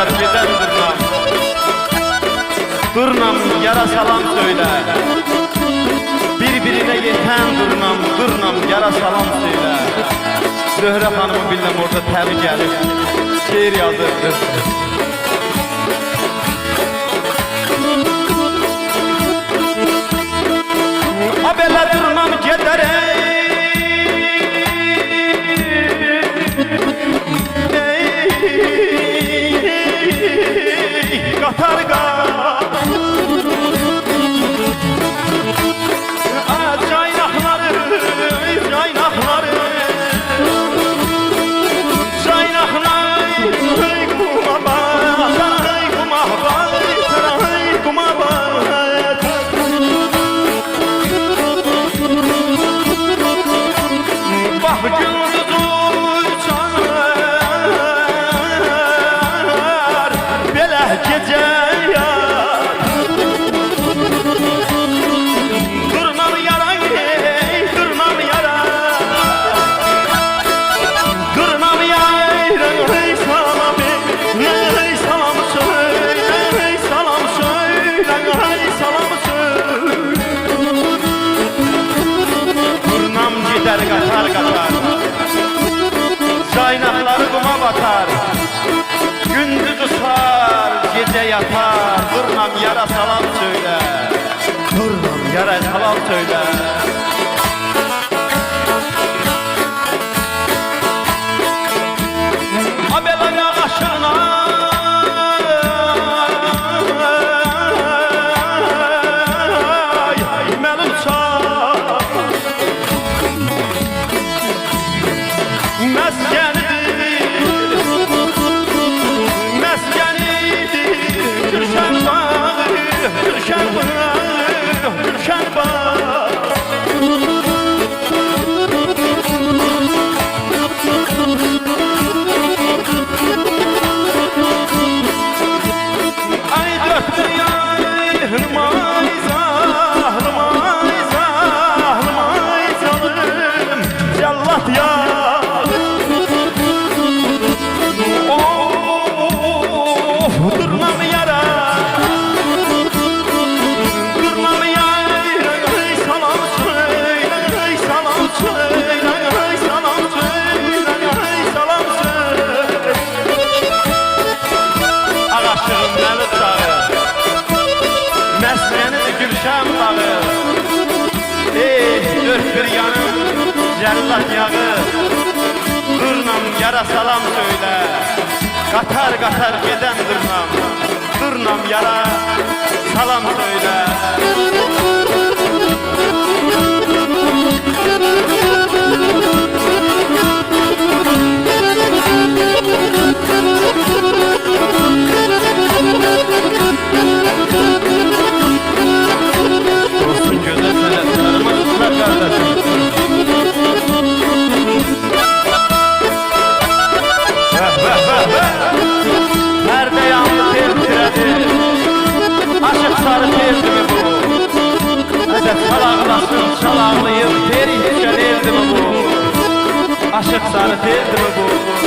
katar giden durnam. Durnam yara salam söyle. Birbirine yeten durnam yara salam söyle. Zöhrə xanımı bilmem orada təbi gəlib şeir yazırdı. A belə durnam gedərək Qatarqa Caynaqları quma batar, gündüz usar, gece yatar. Durnam yara salam söyle, durnam yara salam söyle. Abelaya qaşına mənim çar bir yanım cellat yağı. Durnam yara salam söyle, katar katar giden durnam yara salam söyle. Çalağlayıp teri içe değildi mi bu? Aşık sarı değildi mi bu?